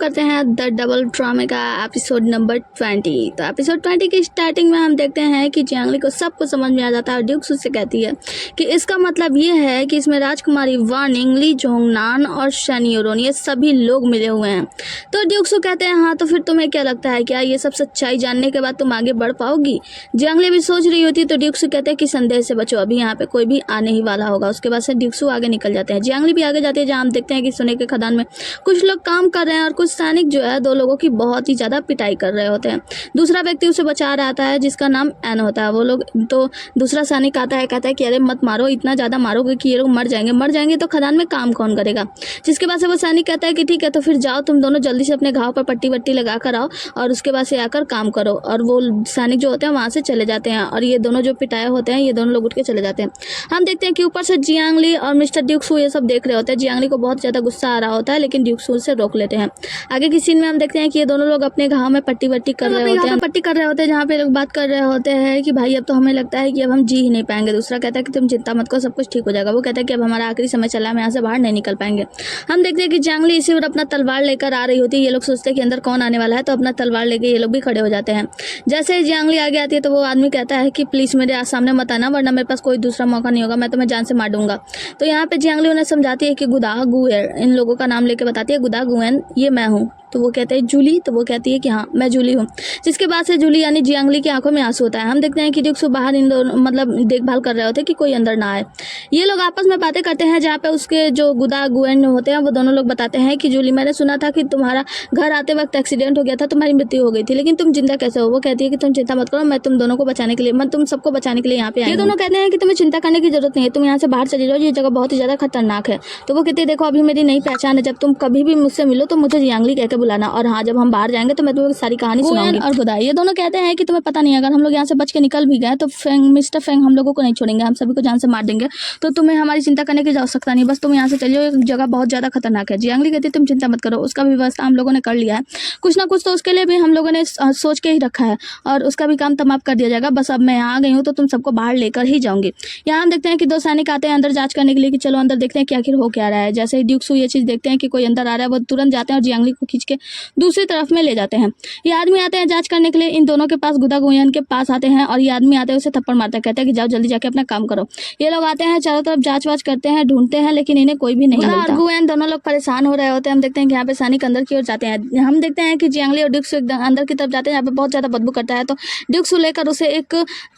करते हैं the double ड्रामे का एपिसोड नंबर 20। तो एपिसोड 20 की स्टार्टिंग में हम देखते हैं कि जियांगली को सब कुछ समझ में आ जाता है और ड्यूक्स उससे कहती है कि इसका मतलब ये है कि इसमें राजकुमारी वार्निंग, ली जोंगनान और शन यूरोन ये सभी लोग मिले हुए हैं। तो ड्यूक्स कहते हैं हाँ, तो फिर तुम्हें क्या लगता है, क्या ये सब सच्चाई जानने के बाद तुम आगे बढ़ पाओगी? जियांगली भी सोच रही होती तो ड्यूक्स कहते हैं कि संदेह से बचो, अभी यहाँ पे कोई भी आने ही वाला होगा। उसके बाद से ड्यूक्स आगे निकल जाते हैं। जियांगली भी आगे जाती है, जहाँ हम देखते हैं कि सोने के खदान में कुछ लोग काम कर रहे हैं और कुछ सैनिक जो है 2 लोगों की बहुत ही ज़्यादा पिटाई कर रहे होते हैं। दूसरा व्यक्ति उसे बचा रहा आता है जिसका नाम एन होता है। वो लोग तो दूसरा सैनिक आता है, कहता है कि अरे मत मारो, इतना ज़्यादा मारोगे कि ये लोग मर जाएंगे तो खदान में काम कौन करेगा। जिसके बाद से वो सैनिक कहता है कि ठीक है, तो फिर जाओ तुम दोनों जल्दी से अपने घाव पर पट्टी वट्टी लगा कर आओ और उसके बाद से आकर काम करो। और वो सैनिक जो होते हैं वहाँ से चले जाते हैं और ये दोनों जो पिटाए होते हैं ये दोनों लोग उठ के चले जाते हैं। हम देखते हैं कि ऊपर से जियांगली और मिस्टर ड्यूक्सू ये सब देख रहे होते हैं। जियांगली को बहुत ज़्यादा गुस्सा आ रहा होता है लेकिन ड्यूक्सू उसे रोक लेते हैं। आगे की सीन में हम देखते हैं कि ये दोनों लोग अपने घाव में पट्टी वट्टी कर रहे होते हैं, पट्टी कर रहे होते हैं, जहाँ पे लोग बात कर रहे होते हैं कि भाई अब तो हमें लगता है कि अब हम जी ही नहीं पाएंगे। दूसरा कहता है कि तुम चिंता मत करो, सब कुछ ठीक हो जाएगा। वो कहता है कि अब हमारा आखिरी समय चला है, हम यहाँ से बाहर नहीं निकल पाएंगे। हम देखते हैं कि जियांगली इसी और अपना तलवार लेकर आ रही होती है। ये लोग सोचते हैं कि अंदर कौन आने वाला है, तो अपना तलवार लेके ये लोग भी खड़े हो जाते हैं। जैसे ही जियांगली आगे आती है तो वो आदमी कहता है कि प्लीज़ मेरे सामने मत आना, वरना मेरे पास कोई दूसरा मौका नहीं होगा, मैं तुम्हें जान से मार दूंगा। तो यहाँ पे जियांगली उन्हें समझाती है कि गुदा गुएन, इन लोगों का नाम लेके बताती है, गुदा गुएन ये मैं हूँ। तो वो कहते हैं जूली, तो वो कहती है कि हाँ मैं जूली हूँ। जिसके बाद से जूली यानी जियांगली की आंखों में आंसू होता है। हम देखते हैं कि ड्यूक्सू बाहर इन दोनों मतलब देखभाल कर रहे होते हैं कि कोई अंदर ना आए। ये लोग आपस में बातें करते हैं, जहाँ पे उसके जो गुदा गुएन होते हैं वो दोनों लोग बताते हैं कि जूली, मैंने सुना था कि तुम्हारा घर आते वक्त एक्सीडेंट हो गया था, तुम्हारी मृत्यु हो गई थी, लेकिन तुम जिंदा कैसे हो? वो कहती है कि तुम चिंता मत करो, मैं तुम दोनों को बचाने के लिए, मैं तुम सबको बचाने के लिए यहाँ पे आई हूं। ये दोनों कहते हैं कि तुम्हें चिंता करने की जरूरत नहीं है, तुम यहाँ से बाहर चले जाओ, ये जगह बहुत ही ज्यादा खतरनाक है। तो वो कहती है देखो अभी मेरी नई पहचान है, जब तुम कभी भी मुझसे मिलो तो मुझे जियांगली कह के बुलाना, और हाँ जब हम बाहर जाएंगे तो मैं तुम्हें सारी कहानी सुनाऊंगी। और खुदा ये दोनों कहते हैं कि तुम्हें पता नहीं, अगर हम लोग यहाँ से बच के निकल भी गए तो मिस्टर फेंग हम लोगों को नहीं छोड़ेंगे, हम सभी को जान से मार देंगे, तो तुम्हें हमारी चिंता करने की आवश्यकता नहीं, बस तुम यहाँ से चलिए, एक जगह बहुत ज्यादा खतरनाक है। जियांगली कहती है तुम चिंता मत करो, उसका भी व्यवस्था हम लोगों ने कर लिया है, कुछ ना कुछ तो उसके लिए भी हम लोगों ने सोच के ही रखा है और उसका भी काम तमाम कर दिया जाएगा। बस अब मैं यहाँ आ गई हूँ तो तुम सबको बाहर लेकर ही जाऊंगी। यहाँ हम देखते हैं कि 2 सैनिक आते हैं अंदर जांच करने के लिए कि चलो अंदर देखते हैं कि आखिर हो क्या रहा है। जैसे ही ड्यूक्सू ये चीज़ देखते हैं कि कोई अंदर आ रहा है, वो तुरंत जाते हैं और जियांगली को खींच के दूसरी तरफ में ले जाते हैं। ये आदमी आते हैं जांच करने के लिए, इन दोनों के पास गुदा गुएन के पास आते हैं और ये आदमी आते हैं उसे थप्पड़ मारता है, कहते हैं कि जाओ जल्दी जाके अपना काम करो। ये लोग आते हैं, चारों तरफ जांच वाच करते हैं, ढूंढते हैं, लेकिन इन्हें कोई भी नहीं मिलता। गुएन दोनों लोग परेशान हो रहे होते हैं। हम देखते हैं कि यहाँ पे सैनिक अंदर की ओर जाते हैं। हम देखते हैं कि जियांगली और ड्यूक्सू एकदम अंदर की तरफ जाते हैं, यहाँ पे बहुत ज्यादा बदबू करता है। तो ड्यूक्सू लेकर उसे एक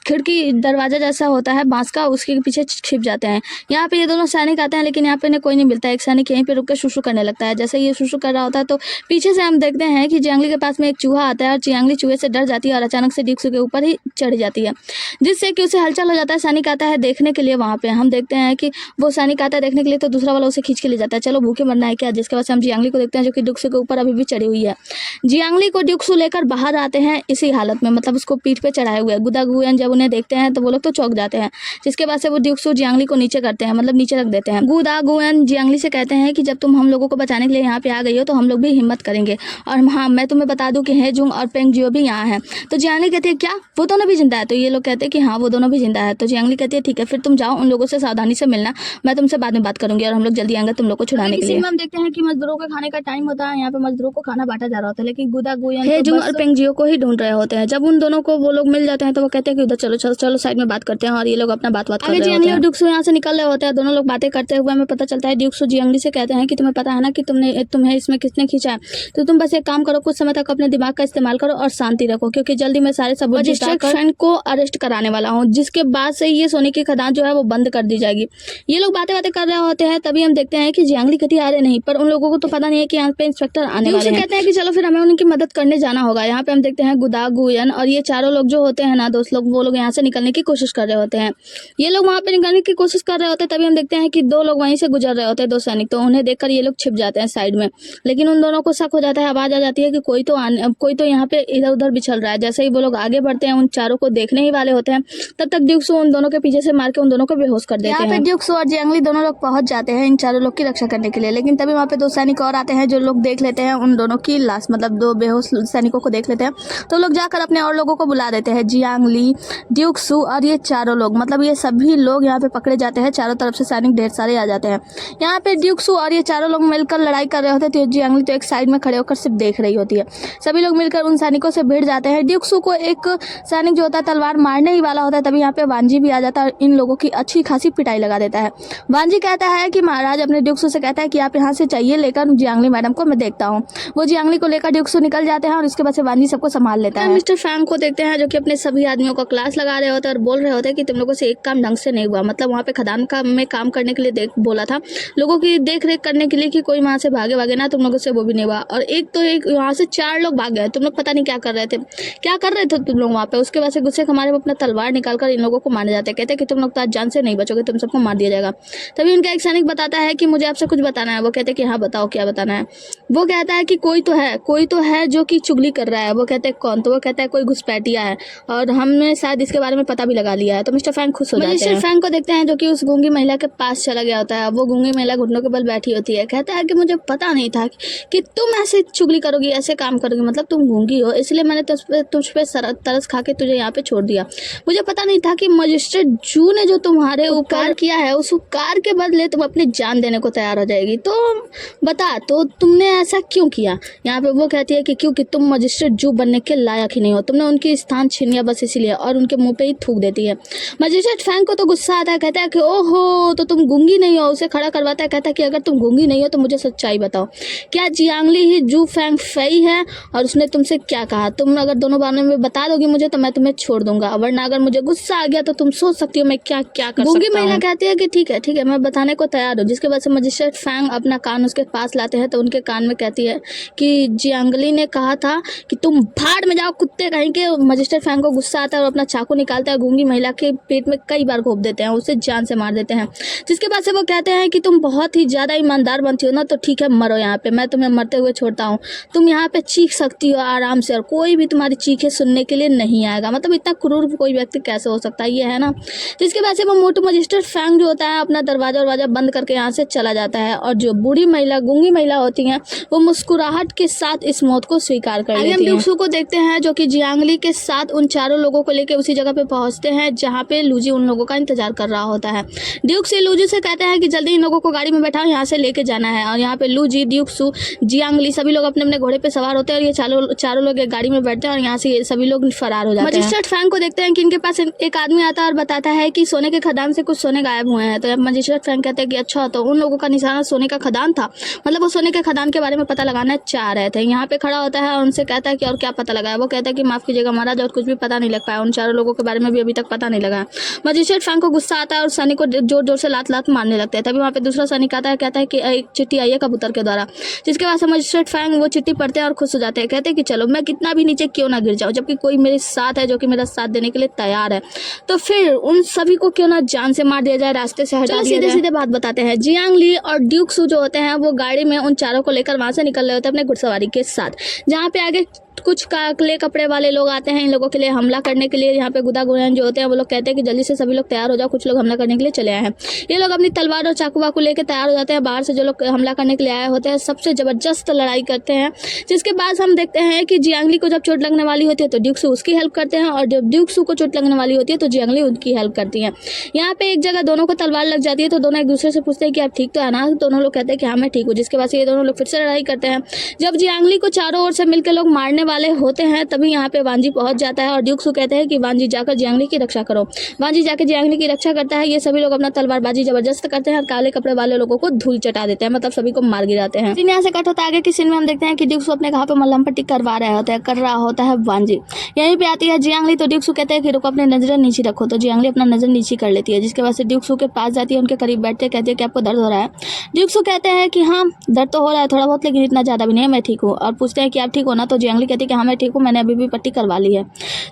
खिड़की दरवाजा जैसा होता है बांस का, उसके पीछे छिप जाते हैं। यहाँ पे ये दोनों सैनिक आते हैं लेकिन यहाँ पे इन्हें कोई नहीं मिलता है। एक सैनिक यहीं पे रुक के शुशु करने लगता है। जैसे ये शुशु कर रहा होता है तो पीछे से हम देखते हैं कि जियांगली के पास में एक चूहा आता है और जियांगली चूहे से डर जाती है और अचानक से ड्यूक्सू के ऊपर ही चढ़ जाती है, जिससे कि उसे हलचल हो जाता है। सैनिक आता है देखने के लिए, वहाँ पे हम देखते हैं कि वो सैनिक आता है देखने के लिए तो दूसरा वाला उसे खींच के ले जाता है, चलो भूखे मरना है क्या। जिसके बाद से हम जियांगली को देखते हैं जो कि ड्यूक्सू के ऊपर अभी भी चढ़ी हुई है। जियांगली को ड्यूक्सू लेकर बाहर आते हैं इसी हालत में, मतलब उसको पीठ पे चढ़ाए हुए। गुदा गुएन जब उन्हें देखते हैं तो वो लोग तो चौंक जाते हैं। जिसके बाद से वो ड्यूक्सू जियांगली को नीचे करते हैं, मतलब नीचे रख देते हैं। गुदा गुएन जियांगली से कहते हैं कि जब तुम हम लोगों को बचाने के लिए यहाँ पे आ गई हो तो हम लोग भी हिम्मत करेंगे, और हाँ मैं तुम्हें बता दूं कि हेजुंग और पेंग जियो भी यहाँ है। तो जियांगली कहती है क्या वो दोनों भी जिंदा है? तो ये लोग कहते हैं कि हाँ वो दोनों भी जिंदा है। तो जियांगली कहती है ठीक है फिर तुम जाओ, उन लोगों से सावधानी से मिलना, मैं तुमसे बाद में बात करूंगी और हम लोग जल्दी आएंगे तुम लोग को छुड़ाने के लिए। हम देखते हैं कि मजदूरों का खाने का टाइम होता है, यहाँ पे मजदूरों को खाना बांटा जा रहा होता है, लेकिन गुदा गुएन हेजुंग और पेंग जियो को ही ढूंढ रहे होते हैं। जब उन दोनों को वो लोग मिल जाते हैं तो वो कहते हैं कि उधर चलो चलो चलो साइड में बात करते हैं, और ये लोग अपना बात कर रहे होते हैं। ड्यूक्सू यहाँ से निकल रहे होते हैं, दोनों लोग बातें करते हुए हमें पता चलता है ड्यूक्सू जियांगली से कहते हैं कि तुम्हें पता है ना कि तुम्हें इसमें किसने खींचा है, तो तुम बस एक काम करो, कुछ समय तक अपने दिमाग का इस्तेमाल करो और शांति रखो, क्योंकि जल्दी मैं सारे सबूत जुटाकर को अरेस्ट कराने वाला हूँ, जिसके बाद से ये सोने की खदान जो है वो बंद कर दी जाएगी। ये लोग बातें कर रहे होते हैं, तभी हम देखते हैं कि जियांगली कहती आ रहे नहीं, पर उन लोगों को तो पता नहीं है कि यहाँ पे इंस्पेक्टर आने वाले हैं। कहते हैं कि चलो फिर हमें उनकी मदद करने जाना होगा। यहाँ पे हम देखते हैं गुदा गुएन और ये चारों लोग जो होते हैं ना दोस्त लोग, वो लोग यहाँ से निकलने की कोशिश कर रहे होते हैं। ये लोग वहाँ पे निकलने की कोशिश कर रहे होते हैं, तभी हम देखते हैं कि 2 लोग वहीं से गुजर रहे होते हैं, 2 सैनिक। तो उन्हें देखकर ये लोग छिप जाते हैं साइड में, लेकिन उन दोनों को शक हो जाता है, आवाज आ जाती है कि कोई तो यहाँ पे इधर उधर बिछल रहा है। जैसे ही वो लोग आगे बढ़ते हैं, उन चारों को देखने ही वाले होते हैं, तब तक ड्यूक्सू उन दोनों के पीछे से मार के उन दोनों को बेहोश कर देते हैं। यहाँ पे ड्यूक्सू और जियांगली दोनों लोग पहुंच जाते हैं इन चारों लोग की रक्षा करने के लिए, लेकिन तभी वहाँ पे 2 सैनिक और आते हैं जो लोग देख लेते हैं उन दोनों की लाश, मतलब 2 बेहोश सैनिकों को देख लेते हैं। तो लोग जाकर अपने और लोगों को बुला देते हैं। जियांगली, ड्यूक्सू और ये चारों लोग, मतलब ये सभी लोग यहाँ पे पकड़े जाते हैं। चारों तरफ से सैनिक ढेर सारे आ जाते हैं। यहाँ पे ड्यूक्सू और ये चारों लोग मिलकर लड़ाई कर रहे होते हैं। तो जियांगली तो एक साइड में में खड़े होकर सिर्फ देख रही होती है। सभी लोग मिलकर उन सैनिकों से भिड़ जाते हैं। ड्यूक्सू को एक सैनिक जो होता है तलवार मारने ही वाला होता है, तभी यहाँ पे वांजी भी आ जाता है और इन लोगों की अच्छी खासी पिटाई लगा देता है। वांजी कहता है कि महाराज अपने ड्यूक्सू से कहता है कि आप यहाँ से चाहिए लेकर जियांगली मैडम को, मैं देखता हूँ। वो जियांगली को लेकर ड्यूक्सू निकल जाते हैं और इसके बाद से वांजी सबको संभाल लेता है। मिस्टर फैंग को देखते हैं जो कि अपने सभी आदमियों को क्लास लगा रहे होते हैं और बोल रहे होते हैं कि तुम लोगों से एक काम ढंग से नहीं हुआ। मतलब वहाँ पे खदान में काम करने के लिए बोला था, लोगों की देख रेख करने के लिए कि कोई वहाँ से भागे ना, तुम लोगों से वो भी नहीं हुआ। और एक वहाँ से 4 लोग भाग गए। तुम लोग पता नहीं क्या कर रहे थे तुम लोग वहाँ पे। उसके बाद से गुस्से हमारे अपना तलवार निकालकर इन लोगों को मारने जाते हैं। कहते हैं कि तुम लोग तो आज जान से नहीं बचोगे, तुम सबको मार दिया जाएगा। तभी उनका एक सैनिक बताता है कि मुझे आपसे कुछ बताना है। वो कहते हैं कि हाँ बताओ क्या बताना है। वो कहता है कि कोई तो है जो कि चुगली कर रहा है। वो कहते हैं कौन? तो वो कहता है कोई घुसपैठिया है और हमने शायद इसके बारे में पता भी लगा लिया है। तो मिस्टर फैंग खुश हो जाते हैं। मिस्टर फैंग को देखते हैं जो कि उस गूंगी महिला के पास चला गया होता है। वो गूंगी महिला घुटनों के बल बैठी होती है। कहता है कि मुझे पता नहीं था कि तुम ऐसे चुगली करोगी, ऐसे काम करोगी, मतलब तुम गूंगी हो, इसलिए मैंने तुझ पे तरस खा के तुझे यहाँ पे छोड़ दिया। मुझे पता नहीं था कि मजिस्ट्रेट जू ने जो तुम्हारे उपकार किया है, उस उपकार के बदले तुम अपनी जान देने को तैयार हो जाएगी। तो बता, तो तुमने ऐसा क्यों किया? यहाँ पे वो कहती है कि क्योंकि तुम मजिस्ट्रेट जू बनने के लायक ही नहीं हो, तुमने उनकी स्थान छीन लिया बस इसीलिए, और उनके मुंह पे ही थूक देती है। मजिस्ट्रेट फैंग को तो गुस्सा आता है। कहता है कि ओहो, तो तुम गूंगी नहीं हो। उसे खड़ा करवाता है। कहता है कि अगर तुम गूंगी नहीं हो तो मुझे सच्चाई बताओ, क्या जियांगली ही जू फैंग फई है और उसने तुमसे क्या कहा? तुम अगर दोनों बारे में बता दोगी मुझे तो मैं तुम्हें छोड़ दूंगा, वरना अगर मुझे गुस्सा आ गया तो तुम सोच सकती हो मैं क्या क्या कर सकता हूं। गूंगी महिला कहती है कि ठीक है मैं बताने को तैयार हूँ। जिसके बाद से मजिस्ट्रेट फैंग अपना कान उसके पास लाते हैं तो उनके कान में कहती है कि जियांगली ने कहा था कि तुम भाड़ में जाओ कुत्ते कहीं के। मजिस्ट्रेट फैंग को गुस्सा आता है और अपना चाकू निकालता है, गूंगी महिला के पेट में कई बार घोंप देते हैं, उसे जान से मार देते हैं। जिसके बाद से वो कहते हैं कि तुम बहुत ही ज्यादा ईमानदार बनती हो ना, तो ठीक है मरो यहाँ पे, मैं तुम्हें मरते हुए छोड़ता हूँ। तुम यहाँ पे चीख सकती हो आराम से और कोई भी तुम्हारी चीखें सुनने के लिए नहीं आएगा। मतलब इतना क्रूर कोई व्यक्ति कैसे हो सकता है, ये है ना। जिसके बाद से वो मोटू मजिस्ट्रेट फैंग जो होता है अपना दरवाजा बंद करके यहाँ से चला जाता है और जो बूढ़ी महिला गूंगी महिला होती हैं वो मुस्कुराहट के साथ इस मौत को स्वीकार कर लेती हैं। ड्यूक्सू को देखते हैं जो कि जियांगली के साथ उन चारों लोगों को लेकर उसी जगह पे पहुंचते हैं जहाँ पे लूजी उन लोगों का इंतजार कर रहा होता है। ड्यूक्सू लूजी से कहते हैं कि जल्दी इन लोगों को गाड़ी में बैठाओ, यहाँ से लेके जाना है। और यहाँ पे लूजी, ड्यूक्सू, जियांगली सभी लोग अपने अपने घोड़े पे सवार होते हैं और ये चारों लोग एक गाड़ी में बैठते हैं और यहाँ से सभी लोग फरार हो जाते हैं। मजिस्ट्रेट फैंग को देखते हैं कि इनके पास एक आदमी आता है और बताता है कि सोने के खदान से कुछ सोने गायब हुए हैं। तो मजिस्ट्रेट फैंग कहते हैं कि अच्छा, तो उन लोगों का निशाना सोने का खदान था। मतलब वो सोने के खदान के बारे में पता लगाना चाह रहे थे। यहाँ पे खड़ा होता है और उनसे कहता है कि और क्या पता लगा है? वो कहता है कि माफ कीजिएगा महाराज, और कुछ भी पता नहीं लग पाया, उन चारों लोगों के बारे में भी अभी तक पता नहीं लगा। मजिस्ट्रेट फैंग को गुस्सा आता है और सैनिक को जोर जोर से लात मारने लगते हैं। तभी वहाँ पे दूसरा सैनिक आता है, कहता है कि एक चिट्ठी आई है कबूतर के द्वारा। जिसके बाद से मजिस्ट्रेट फैंग वो चिट्ठी पढ़ते हैं और खुश हो जाते हैं। कहते हैं कि चलो मैं कितना भी नीचे क्यों ना गिर जाऊँ, जबकि कोई मेरे साथ है जो कि मेरा साथ देने के लिए तैयार है, तो फिर उन सभी को क्यों ना जान से मार दिया जाए, रास्ते से हटा दिया जाए। सीधे बात बताते हैं। जियांगली और ड्यूक्सू जो होते हैं वो गाड़ी में उन चारों को लेकर वहां से निकल रहे होते हैं अपने घुड़सवारी के साथ, जहाँ पे आगे कुछ काले कपड़े वाले लोग आते हैं इन लोगों के लिए हमला करने के लिए। यहाँ पे गुदा गुरैन जो होते हैं वो लोग कहते हैं कि जल्दी से सभी लोग तैयार हो जाओ, कुछ लोग हमला करने के लिए चले आए हैं। ये लोग अपनी तलवार और चाकू वाकू लेकर तैयार हो जाते हैं। बाहर से जो लोग हमला करने के लिए आए होते हैं सबसे जबरदस्त लड़ाई करते हैं। जिसके बाद हम देखते हैं कि जियांगली को जब चोट लगने वाली होती है तो ड्यूक्सू उसकी हेल्प करते हैं और जब ड्यूक्सू को चोट लगने वाली होती है तो जियांगली उनकी हेल्प करती है। यहाँ पे एक जगह दोनों को तलवार लग जाती है तो दोनों एक दूसरे से पूछते हैं कि आप ठीक तो है ना? दोनों लोग कहते हैं कि हाँ मैं ठीक हूँ। जिसके बाद ये दोनों लोग फिर से लड़ाई करते हैं। जब जियांगली को चारों ओर से मिलकर लोग मारने वाले होते हैं तभी यहाँ पे वांजी पहुंच जाता है और ड्यूक्सू कहते हैं कि वांजी जाकर जियांगली की रक्षा करो। वांजी जाकर जियांगली की रक्षा करता है। ये सभी लोग अपना तलवारबाजी जबरदस्त करते हैं और काले कपड़े वाले लोगों को धूल चटा देते हैं, मतलब सभी को मार गिराते हैं। सीन यहाँ से कट होता है आगे की सीन में हम देखते हैं कि ड्यूक्सू अपने घाव पे मलहम पट्टी कर रहा होता है वांजी। यहीं पे आती है जियांगली तो ड्यूक्सू कहते हैं कि रुको अपनी नजर नीचे रखो। तो जियांगली अपना नजर नीचे कर लेती है। जिसके बाद से ड्यूक्सू के पास जाती है, उनके करीब बैठते कहती है कि आपको दर्द हो रहा है? ड्यूक्सू कहते हैं कि हाँ दर्द तो हो रहा है थोड़ा बहुत, लेकिन इतना ज्यादा भी नहीं है, मैं ठीक हूँ। और पूछते हैं कि आप ठीक हो ना? तो जियांगली कहती है कि हाँ मैं ठीक हूँ, मैंने अभी भी पट्टी करवा ली है।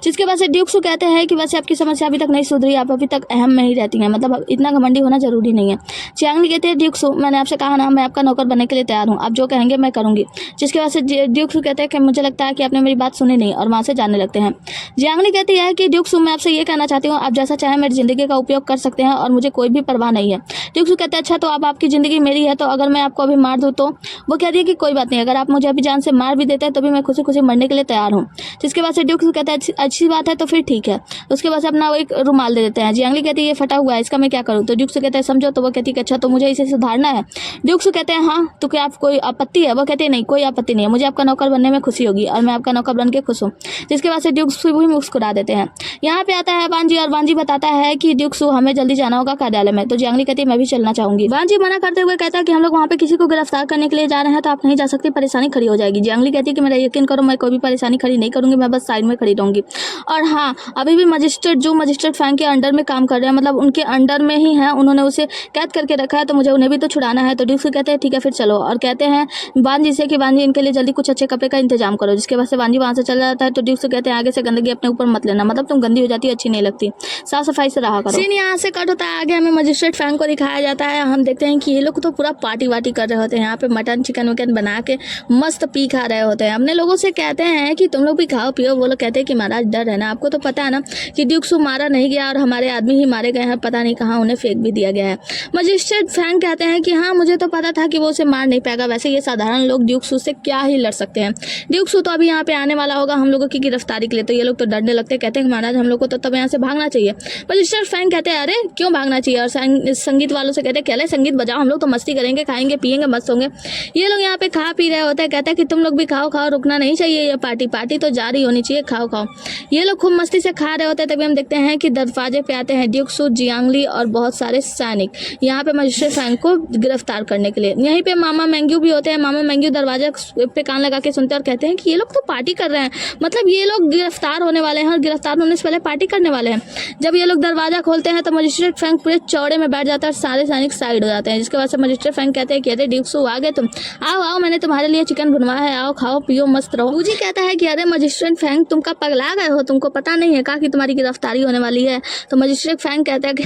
जिसके बाद से ड्यूक्सू कहते हैं कि वैसे आपकी समस्या अभी तक नहीं सुधरी, आप अभी तक अहम में ही रहती हैं, मतलब इतना घमंडी होना जरूरी नहीं है। जियांगली कहते हैं ड्यूक्सू मैंने आपसे कहा ना मैं आपका नौकर बनने के लिए तैयार हूँ, आप जो कहेंगे मैं करूंगी। जिसके बाद से ड्यूक्सू कहते हैं कि मुझे लगता है कि आपने मेरी बात सुनी नहीं, और वहाँ से जाने लगते हैं। जियांगली कहती है कि ड्यूक्सू मैं आपसे ये कहना चाहती हूँ, आप जैसा चाहे मेरी जिंदगी का उपयोग कर सकते हैं और मुझे कोई भी परवाह नहीं है। ड्यूक्सू कहते हैं अच्छा तो अब आपकी जिंदगी मेरी है, तो अगर मैं आपको अभी मार दूँ तो? वो कहती है कि कोई बात नहीं, अगर आप मुझे अभी जान से मार भी देते हैं तो भी मैं खुशी खुशी मरने के लिए तैयार हूँ। जिसके बाद से ड्यूक कहता है अच्छी बात है तो फिर ठीक है। उसके बाद से अपना वो एक रुमाल दे देते हैं। जियांगली कहती है ये फटा हुआ है, इसका मैं क्या करूँ? तो ड्यूक कहता है समझो। तो वो कहती है अच्छा तो मुझे इसे सुधारना है। ड्यूक कहते हैं हाँ तो क्या आप कोई आपत्ति है? वो कहते हैं नहीं कोई आपत्ति नहीं है, मुझे आपका नौकर बनने में खुशी होगी और मैं आपका नौकर बन के खुश हूँ। जिसके बाद से ड्यूक भी मुस्कुरा देते हैं। यहाँ पे आता है वांजी और वांजी बताता है कि ड्यूक हमें जल्दी जाना होगा कार्यालय में। तो जियांगली कहती है मैं भी चलना चाहूंगी। वांजी मना करते हुए कहता है कि हम लोग वहाँ पे किसी को गिरफ्तार करने के लिए जा रहे हैं तो आप नहीं जा सकती, परेशानी खड़ी हो जाएगी। जियांगली कहती है कि मेरा यकीन करो मैं कोई भी परेशानी खड़ी नहीं करूंगी, मैं बस साइड में खड़ी रहूंगी। और हाँ अभी भी मजिस्ट्रेट फैंग के अंडर में काम कर रहे हैं, मतलब उनके अंडर में ही है, उन्होंने उसे कैद करके रखा है तो मुझे उन्हें भी तो छुड़ाना है। तो ड्यूक कहते हैं ठीक है फिर चलो। और कहते हैं वांजी से कि वांजी इनके लिए जल्दी कुछ अच्छे कपड़े का इंतजाम करो। जिसके बाद से वांजी वहाँ से चला जाता है। तो ड्यूक कहते हैं आगे से गंदगी अपने ऊपर मत लेना, मतलब तुम गंदी हो जाती है, अच्छी नहीं लगती, साफ सफाई से रहा करो। सीन यहाँ से कट होता है, आगे हमें मजिस्ट्रेट फैंग को दिखाया जाता है। हम देखते हैं कि ये लोग तो पूरा पार्टी वार्टी कर रहे होते हैं, यहाँ पे मटन चिकन विकन बना के मस्त पी खा रहे होते हैं। अपने लोगों से कहते हैं कि तुम लोग भी खाओ पियो। वो लोग कहते हैं कि महाराज डर है ना, आपको तो पता है ना कि ड्यूक मारा नहीं गया और हमारे आदमी ही मारे गए हैं, पता नहीं कहाँ उन्हें फेंक भी दिया गया है। मजिस्ट्रेट फैंग कहते हैं कि हाँ मुझे तो पता था कि वो उसे मार नहीं पाएगा, वैसे ये साधारण लोग ड्यूक से क्या ही लड़ सकते हैं। ड्यूक तो अभी यहाँ पे आने वाला होगा हम लोगों की गिरफ्तारी के लिए, तो ये लोग तो डरने लगते हैं, कहते हैं महाराज हम लोग को तो तब यहाँ से भागना चाहिए। मजिस्ट्रेट फैंग कहते हैं अरे क्यों भागना चाहिए? और संगीत वालों से कहते हैं क्या संगीत बजाओ, हम लोग तो मस्ती करेंगे, खाएंगे पियेंगे मस्त होंगे। ये लोग यहाँ पे खा पी रहे होते हैं, कहते हैं कि तुम लोग भी खाओ खाओ, रुकना नहीं चाहिए, ये पार्टी तो जारी होनी चाहिए, खाओ खाओ। ये लोग खूब मस्ती से खा रहे होते हैं। तभी हम देखते हैं कि दरवाजे पे आते हैं ड्यूक जियांगली और बहुत सारे सैनिक यहाँ पे मजिस्ट्रेट फैंग को गिरफ्तार करने के लिए। यहीं पे मामा मैंग्यू भी होते हैं। मामा मैंग्यू दरवाजे पे कान लगा के सुनते हैं और कहते हैं कि ये लोग तो पार्टी कर रहे हैं, मतलब ये लोग गिरफ्तार होने वाले हैं और गिरफ्तार होने से पहले पार्टी करने वाले हैं। जब ये लोग दरवाजा खोलते हैं तो मजिस्ट्रेट फैंग पूरे चौड़े में बैठ जाता है और सारे सैनिक साइड हो जाते हैं। जिसके बाद से मजिस्ट्रेट फैंग कहते हैं कि अरे ड्यूक आ गए तुम, आओ आओ मैंने तुम्हारे लिए चिकन बनवाया है, आओ खाओ पियो मस्त रहो। मुझे कहता है कि अरे मजिस्ट्रेट फैंग तुम का पगला गए हो, तुमको पता नहीं है का कि तुम्हारी गिरफ्तारी होने वाली है? तो मजिस्ट्रेट फैंग कहता है कि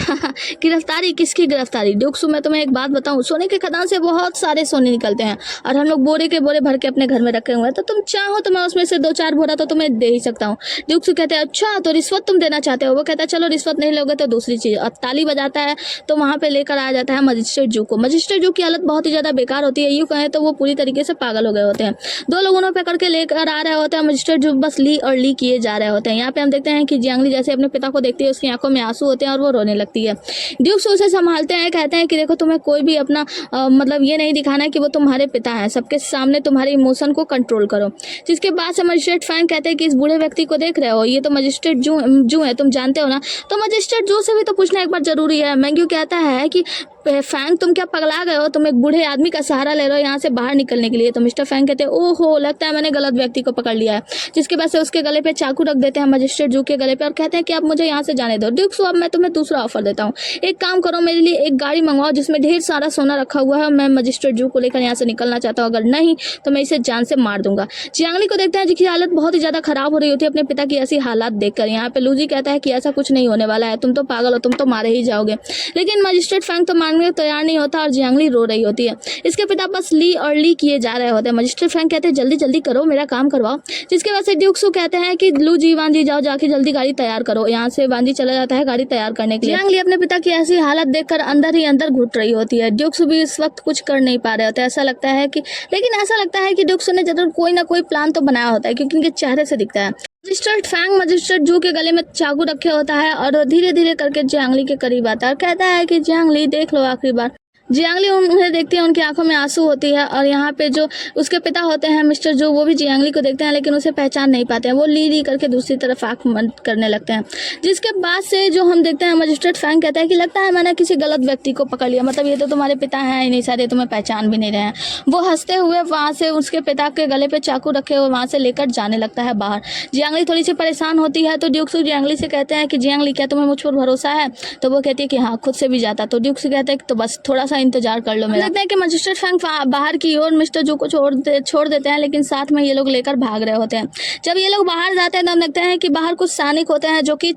गिरफ्तारी किसकी गिरफ्तारी? ड्यूक मैं तुम्हें एक बात बताऊं, सोने के खदान से बहुत सारे सोने निकलते हैं और हम लोग बोरे के बोरे भर के अपने घर में रखे हुए हैं, तो तुम चाहो तो मैं उसमें से 2-4 बोरा तो तुम्हें दे ही सकता हूँ। ड्यूक कहते हैं अच्छा तो रिश्वत तुम देना चाहते हो? वो कहता है चलो रिश्वत नहीं लोगे तो दूसरी चीज। अब ताली बजाता है तो वहाँ पे लेकर आ जाता है मजिस्ट्रेट जू को। मजिस्ट्रेट जू की हालत बहुत ही ज्यादा बेकार होती है, यूँ कहें तो वो पूरी तरीके से पागल हो गए होते हैं। 2 लोगों ने पकड़ के लेकर आ रहे होते हैं, मजिस्ट्रेट जू बस ली और ली किए जा रहे होते हैं। यहाँ पे हम देखते हैं कि जियांगली जैसे अपने पिता को देखती है उसकी आंखों में आंसू होते हैं और वो रोने लगती है। ड्यूक उसे संभालते हैं, कहते हैं कि देखो तुम्हें कोई भी अपना मतलब ये नहीं दिखाना है कि वो तुम्हारे पिता हैं, सबके सामने तुम्हारे इमोशन को कंट्रोल करो। जिसके बाद से मजिस्ट्रेट फैंग कहते हैं कि इस बूढ़े व्यक्ति को देख रहे हो, ये तो मजिस्ट्रेट जू है, तुम जानते हो ना? तो मजिस्ट्रेट जू से भी तो पूछना एक बार जरूरी है। मैंग्यू कहता है कि फैंग तुम क्या पगला गए हो, तुम एक बूढ़े आदमी का सहारा ले रहे हो यहाँ से बाहर निकलने के लिए? तो मिस्टर फैंग कहते हैं ओहो लगता है मैंने गलत व्यक्ति को पकड़ लिया है। जिसके बाद से उसके गले पे चाकू रख देते हैं मजिस्ट्रेट जू के गले पे और कहते हैं कि आप मुझे यहाँ से जाने दो। ड्यूक अब मैं तुम्हें दूसरा ऑफर देता हूँ, एक काम करो मेरे लिए एक गाड़ी मंगवाओ जिसमें ढेर सारा सोना रखा हुआ है, मैं मजिस्ट्रेट जू को लेकर यहाँ से निकलना चाहता हूँ, अगर नहीं तो मैं इसे जान से मार दूंगा। जियांगली को देखते हैं जिसकी हालत बहुत ही ज्यादा खराब हो रही होती है अपने पिता की ऐसी हालात देखकर। यहाँ पे लूजी कहता है कि ऐसा कुछ नहीं होने वाला है, तुम तो पागल हो, तुम तो मारे ही जाओगे। लेकिन मजिस्ट्रेट फैंग तो मानने को तैयार नहीं होता और जियांगली रो रही होती है। इसके पिता बस ली और ली किए जा रहे होते हैं। मजिस्ट्रेट फैंग कहते हैं जल्दी जल्दी करो मेरा काम करवाओ। जिसके बाद से ड्यूक कहते हैं कि लू जी वांजी जाओ जाके जल्दी गाड़ी तैयार करो। यहाँ से वांजी चला जाता है गाड़ी तैयार करने के लिए। जियांगली अपने पिता की ऐसी हालत देखकर अंदर ही अंदर घुट रही होती है। ड्यूक भी इस वक्त कुछ कर नहीं पा रहे होते, ऐसा लगता है कि ड्यूक ने जरूर कोई ना कोई प्लान तो बनाया होता है क्योंकि उनके चेहरे से दिखता है। मजिस्ट्रेट फैंग मजिस्ट्रेट जू के गले में चाकू रखे होता है और धीरे धीरे करके जियांगली के करीब आता है और कहता है कि जियांगली देख लो आखिरी बार। जियांगली उन्हें देखती है, उनकी आंखों में आंसू होती है और यहाँ पे जो उसके पिता होते हैं मिस्टर जो, वो भी जियांगली को देखते हैं लेकिन उसे पहचान नहीं पाते हैं। वो ली ली करके दूसरी तरफ आंख बंद करने लगते हैं। जिसके बाद से जो हम देखते हैं मजिस्ट्रेट फैंग कहता है कि लगता है मैंने किसी गलत व्यक्ति को पकड़ लिया, मतलब ये तो तुम्हारे पिता हैं ही नहीं, शायद ये तुम्हें पहचान भी नहीं रहे हैं। वो हंसते हुए वहाँ से उसके पिता के गले पे चाकू रखे हुए वहाँ से लेकर जाने लगता है बाहर। जियांगली थोड़ी सी परेशान होती है तो ड्यूक जियांगली से कहते हैं कि जियांगली क्या तुम्हें मुझ पर भरोसा है? तो वो कहती है कि हाँ खुद से भी जाता। तो ड्यूक कहते हैं कि तो बस थोड़ा सा इंतजार कर लो मेरा। लगता है कि मजिस्ट्रेट फैंग बाहर की ओर मिस्टर जू को छोड़ देते हैं लेकिन साथ में ये लोग लेकर भाग रहे होते हैं। जब ये लोग बाहर जाते हैं तो हम देखते हैं कि बाहर कुछ सैनिक होते हैं जो कि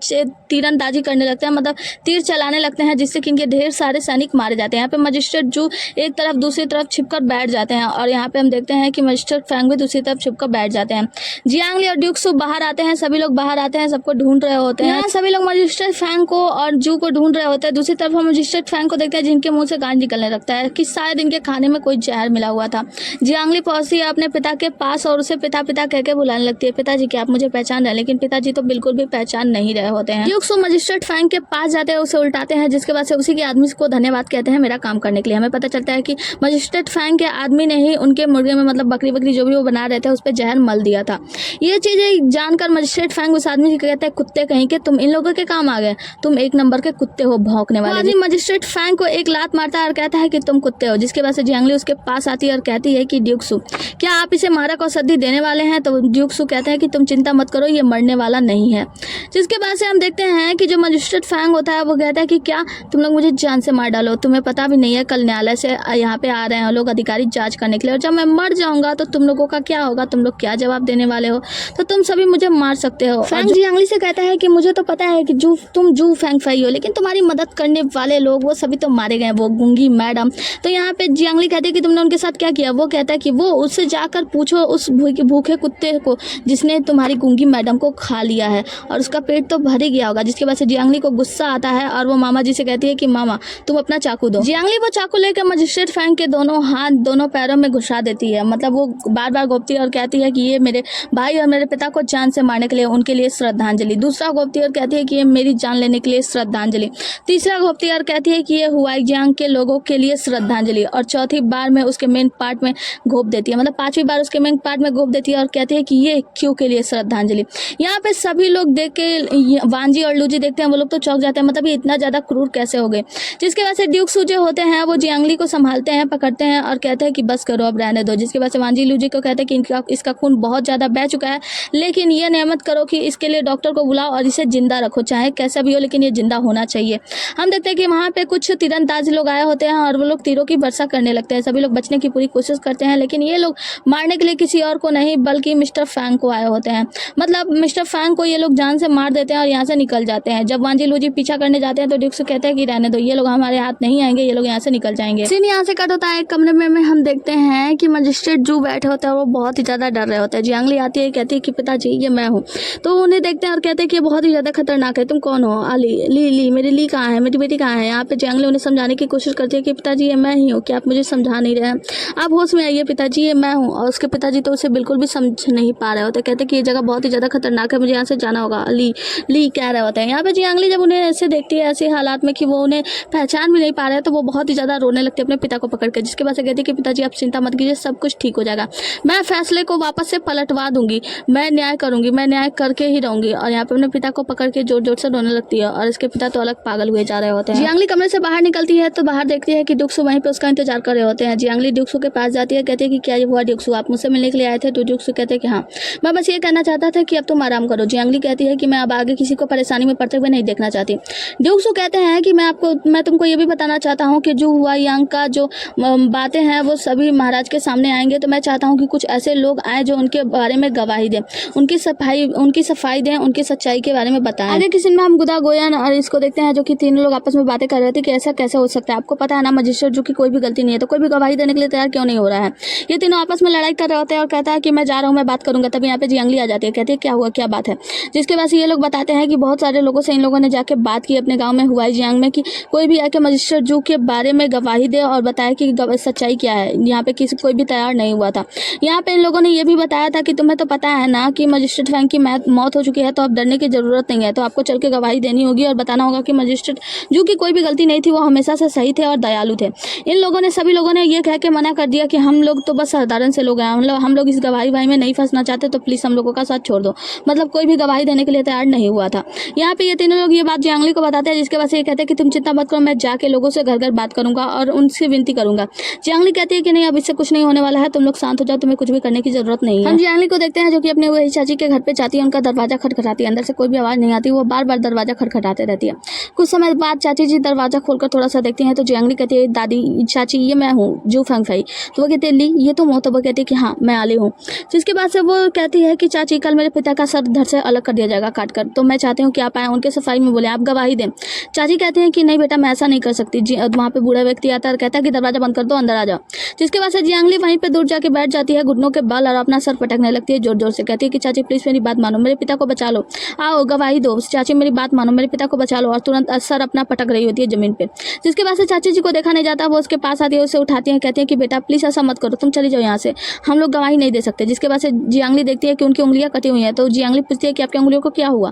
तीरंदाजी करने लगते हैं, मतलब तीर चलाने लगते हैं जिससे कि इनके ढेर सारे सैनिक मारे जाते हैं। यहाँ पे मजिस्ट्रेट जू एक तरफ दूसरी तरफ छिपकर बैठ जाते हैं और यहाँ पे हम देखते हैं कि मजिस्ट्रेट फैंग भी दूसरी तरफ छिपकर बैठ जाते हैं। जियांगली और ड्यूक बाहर आते हैं, सभी लोग बाहर आते हैं, सबको ढूंढ रहे होते हैं। सभी लोग मजिस्ट्रेट फैंग को और जू को ढूंढ रहे होते हैं। दूसरी तरफ हम मजिस्ट्रेट फैंग को देखते हैं जिनके मुंह से गांड निकलने लगता है कि शायद इनके खाने में कोई जहर मिला हुआ था। जियांगली पहुंचती है अपने पिता के पास और उसे पिता पिता कह के बुलाने लगती है, पिताजी क्या आप मुझे पहचान रहे हैं? लेकिन पिताजी तो बिल्कुल भी पहचान नहीं रहे होते हैं। ड्यूक्सू मजिस्ट्रेट फैंग के पास जाते हैं, उसे उल्टाते हैं, जिसके बाद से उसी के आदमी को धन्यवाद कहते हैं मेरा काम करने के लिए। हमें पता चलता है कि मजिस्ट्रेट फैंग के आदमी ने ही उनके मुर्गे में मतलब बकरी जो भी वो बना रहे थे उस पर जहर मल दिया था। ये चीजें जानकर मजिस्ट्रेट फैंग उस आदमी से कहते हैं कुत्ते कहीं के, तुम इन लोगों के काम आ गए, तुम एक नंबर के कुत्ते हो भौंकने वाले। आदमी मजिस्ट्रेट फैंग को एक लात मारता है और कहता है कि तुम कुत्ते हो, जिसके बाद से जियांगली उसके पास आती है और कहती है कि ड्यूक्सू क्या आप इसे मारक और सद्दी देने वाले हैं? तो ड्यूक्सू कहता है कि तुम चिंता मत करो, ये मरने वाला नहीं है। जिसके बाद से हम देखते हैं कि जो मजिस्ट्रेट फैंग होता है वो कहता है कि क्या तुम लोग मुझे जान से मार डालो, तुम्हें पता भी नहीं है कल न्यायालय से यहाँ पे आ रहे हैं लोग अधिकारी जांच करने के लिए, और जब मैं मर जाऊंगा तो तुम लोगों का क्या होगा, तुम लोग क्या जवाब देने वाले हो? तो तुम सभी मुझे मार सकते हो। फैंग जियांगली से कहता है कि मुझे तो पता है कि तुम जू फैंग फाई हो, लेकिन तुम्हारी मदद करने वाले लोग वो सभी तो मारे गए, वो गूंगी मैडम। तो यहाँ पे जियांगली कहती है कि तुमने उनके साथ क्या किया? वो कहता है कि वो उससे जाकर पूछो उस भूखे कुत्ते को जिसने तुम्हारी गूंगी मैडम को खा लिया है, और उसका पेट तो भर ही गया होगा। जिसके बाद से जियांगली को गुस्सा आता है और वो मामा जी से कहती है कि मामा तुम अपना चाकू दो। जियांगली वो चाकू लेकर मजिस्ट्रेट फैंग के दोनों हाथ दोनों पैरों में घुसा देती है, मतलब वो बार बार गोपती है और कहती है कि ये मेरे भाई और मेरे पिता को जान से मारने के लिए उनके लिए श्रद्धांजलि। दूसरा गोपती और कहती है कि ये मेरी जान लेने के लिए श्रद्धांजलि। तीसरा गोपती और कहती है कि ये हुआईजियांग के लोगों के लिए श्रद्धांजलि। और चौथी बार में उसके मेन पार्ट में घोप देती है, मतलब पांचवी बार उसके मेन पार्ट में घोप देती है और कहती है कि ये क्यों के लिए श्रद्धांजलि। यहाँ पे सभी लोग देख के वांजी और लूजी देखते हैं, वो लोग तो चौंक जाते हैं, मतलब ये इतना ज्यादा क्रूर कैसे हो गए। जिसके बाद से ड्यूक्सू जो होते हैं वो जियांगली को संभालते हैं, पकड़ते हैं और कहते हैं कि बस करो अब रहने दो। जिसके बाद से वांजी लूजी को कहते हैं कि इसका खून बहुत ज्यादा बह चुका है, लेकिन ये नेमत करो कि इसके लिए डॉक्टर को बुलाओ और इसे जिंदा रखो, चाहे कैसा भी हो लेकिन ये जिंदा होना चाहिए। हम देखते हैं कि वहाँ पे कुछ तीरंदाज लोग आए होते हैं और वो लोग तीरों की वर्षा करने लगते हैं। सभी लोग बचने की पूरी कोशिश करते हैं, लेकिन ये लोग मारने के लिए किसी और को नहीं बल्कि मिस्टर फैंग को आए होते हैं। मतलब मिस्टर फैंग को ये लोग जान से मार देते हैं और यहाँ से निकल जाते हैं। जब वांजी लूजी पीछा करने जाते हैं तो ड्यूक्सू कहते हैं कि रहने दो, ये लोग हमारे हाथ नहीं आएंगे, ये लोग यहाँ से निकल जाएंगे। सीन यहाँ से कट होता है। एक कमरे में हम देखते हैं कि मजिस्ट्रेट जो बैठे होते हैं वो बहुत ही ज्यादा डर रहे होते हैं। जियांगली आती है, कहती है कि पिताजी ये मैं हूँ। तो उन्हें देखते हैं और कहते हैं कि ये बहुत ही ज्यादा खतरनाक है, तुम कौन हो? ली मेरी ली कहाँ है, मेरी बेटी कहाँ है? यहाँ पे जियांगली उन्हें समझाने की कोशिश करती है कि पिताजी ये मैं ही हूँ, क्या आप मुझे समझा नहीं रहे हैं? आप होश में आइए पिताजी, ये मैं हूँ। और उसके पिताजी तो उसे बिल्कुल भी समझ नहीं पा रहे होते, कहते कि ये जगह बहुत ही ज्यादा खतरनाक है, मुझे यहाँ से जाना होगा। ली कह रहे होते हैं। यहाँ पे जियांगली जब उन्हें ऐसे देखती है ऐसे हालात में कि वो उन्हें पहचान भी नहीं पा रहे हैं, तो वो बहुत ही ज्यादा रोने लगती है अपने पिता को पकड़ के। जिसके बाद से कहती है कि पिताजी आप चिंता मत कीजिए, सब कुछ ठीक हो जाएगा, मैं फैसले को वापस से पलटवा दूंगी, मैं न्याय करूंगी, मैं न्याय करके ही रहूंगी। और यहाँ पे अपने पिता को पकड़ के जोर जोर से रोने लगती है और इसके पिता तो अलग पागल हुए जा रहे होते हैं। जियांगली कमरे से बाहर निकलती है तो बाहर देखती है कि ड्यूक्सू वहीं पे उसका इंतजार कर रहे होते हैं। जियांगली ड्यूक्सू के पास जाती है, कहती है कि क्या ये हुआ ड्यूक्सू, आप मुझसे मिलने के लिए आए थे? तो ड्यूक्सू कहते हैं कि हाँ, मैं बस ये कहना चाहता था कि अब तुम आराम करो। जियांगली कहती है कि मैं अब आगे किसी को परेशानी में पड़ते हुए नहीं देखना चाहती। ड्यूक्सू कहते हैं कि मैं तुमको ये भी बताना चाहता हूँ कि जो हुआईजियांग का जो बातें हैं वो सभी महाराज के सामने आएंगे, तो मैं चाहता हूँ कि कुछ ऐसे लोग आए जो उनके बारे में गवाही दें, उनकी सफाई दें, उनकी सच्चाई के बारे में बताएं। आगे किसी में हम गुदा गोयन और इसको देखते हैं जो कि तीनों लोग आपस में बातें कर रहे थे कि ऐसा कैसे हो सकता है, आपको पता है ना मजिस्ट्रेट जो कि कोई भी गलती नहीं है, तो कोई भी गवाही देने के लिए तैयार क्यों नहीं हो रहा है? ये तीनों आपस में लड़ाई कर रहे होते हैं और कहता है कि मैं जा रहा हूँ, मैं बात करूंगा। तभी यहाँ पे जियांगली आ जाती है, कहती है क्या हुआ, क्या बात है? जिसके बाद ये लोग बताते हैं कि बहुत सारे लोगों से इन लोगों ने जाके बात की अपने गाँव में हुआईजियांग में कि कोई भी आके मजिस्ट्रेट जू के बारे में गवाही दे और बताया कि सच्चाई क्या है। यहाँ पे किसी कोई भी तैयार नहीं हुआ था। यहाँ पे इन लोगों ने ये भी बताया था कि तुम्हें तो पता है ना कि मजिस्ट्रेट फैंग की मौत हो चुकी है, तो अब डरने की जरूरत नहीं है, तो आपको चल के गवाही देनी होगी और बताना होगा कि मजिस्ट्रेट जू की कोई भी गलती नहीं थी, वो हमेशा से सही थे और दयालु थे। इन लोगों ने सभी लोगों ने ये कह के मना कर दिया कि हम लोग तो बस साधारण से लोग हैं, हम लोग इस गवाही भाई में नहीं फंसना चाहते, तो प्लीज हम लोगों का साथ छोड़ दो। मतलब कोई भी गवाही देने के लिए तैयार नहीं हुआ था। यहाँ पे ये तीनों लोग ये बात जियांगली को बताते हैं, जिसके बाद से ये कहते हैं कि तुम चिंता मत करो, मैं जाके लोगों से घर घर बात करूंगा और उनसे विनती करूंगा। जियांगली कहती है कि नहीं, अब इससे कुछ नहीं होने वाला है, तुम लोग शांत हो जाओ, तुम्हें कुछ भी करने की जरूरत नहीं है। हम जियांगली को देखते हैं जो कि अपने वही चाची के घर पे जाती है, उनका दरवाजा खटखटाती है, अंदर से कोई भी आवाज नहीं आती, वो बार बार दरवाजा खटखटाते रहती है। कुछ समय बाद चाची जी दरवाजा खोलकर थोड़ा सा देखती हैं तो जियांगली कहती है दादी चाची ये मैं हूँ जू फैंग फाई। तो वो कहती है ली ये तुम हो? तो वो कहती है कि हाँ मैं आली हूँ। जिसके बाद से वो कहती है कि चाची कल मेरे पिता का सर धड़ से अलग कर दिया जाएगा काट कर, तो मैं चाहती हूँ कि आप आए उनके सफाई में बोले, आप गवाही दें। चाची कहते हैं कि नहीं बेटा मैं ऐसा नहीं कर सकती। वहाँ पे बूढ़ा व्यक्ति आता है और कहता है कि दरवाजा बंद कर दो, अंदर आ जाओ। जिसके बाद से जियांगली वहीं पे दूर जाके बैठ जाती है, घुटनों के बल और अपना सर पटकने लगती है जोर जोर से, कहती है कि चाची प्लीज मेरी बात मानो, मेरे पिता को बचा लो, आओ गवाही दो, चाची मेरी बात मानो, मेरे पिता को बचा लो। और तुरंत सर अपना पटक रही होती है जमीन पे। जिसके बाद से चाची जी को देखा नहीं जाता, वो उसके पास आती है, उसे उठाती है, कहती है कि बेटा प्लीज़ ऐसा मत करो, तुम चली जाओ यहाँ से, हम लोग गवाही नहीं दे सकते। जिसके बाद से जियांगली देखती है कि उनकी उंगलियाँ कटी हुई हैं, तो जियांगली पूछती है कि आपकी उंगलियों को क्या हुआ।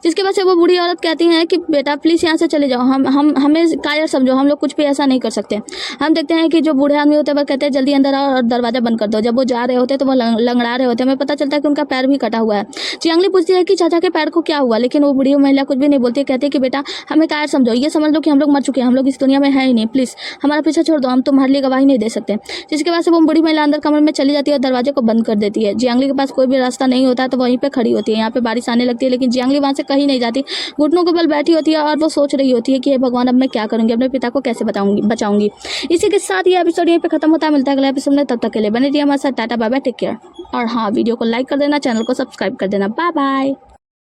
जिसके बाद से वो बूढ़ी औरत कहती है कि बेटा प्लीज़ यहाँ से चले जाओ, हमें कायर समझो, हम लोग कुछ भी ऐसा नहीं कर सकते। हम देखते हैं कि जो बूढ़े आदमी होते हैं वह कहते हैं जल्दी अंदर आओ और दरवाज़ा बंद कर दो। जब वो जा रहे होते हैं तो वो लंगड़ा रहे होते हैं, हमें पता चलता है कि उनका पैर भी कटा हुआ है। जियांगली पूछती है कि चाचा के पैर को क्या हुआ, लेकिन वो बूढ़ी महिला कुछ भी नहीं बोलती, कहती है कि बेटा हमें कायर समझो, ये समझ लो कि हम लोग मर चुके हैं, हम लोग इस दुनिया में है ही नहीं, प्लीज़ हमारा पीछा छोड़ दो, हम तुम्हारे लिए गवाही नहीं दे सकते। जिसके बाद से वो बूढ़ी महिला अंदर कमरे में चली जाती है और दरवाजे को बंद कर देती है। जियांगली के पास कोई भी रास्ता नहीं होता है तो वहीं पे खड़ी होती है। यहाँ पे बारिश आने लगती है, लेकिन जियांगली वहाँ से कहीं नहीं जाती, घुटनों के बल बैठी होती है और वो सोच रही होती है कि हे भगवान, अब मैं क्या करूँगी, अपने पिता को कैसे बचाऊंगी। इसी के साथ ये एपिसोड यहीं पे खत्म होता है। मिलता है अगले एपिसोड में, तब तक के लिए बने रहिए हमारे साथ। Tata bye bye, take care. और हाँ, वीडियो को लाइक कर देना, चैनल को सब्सक्राइब कर देना। Bye bye.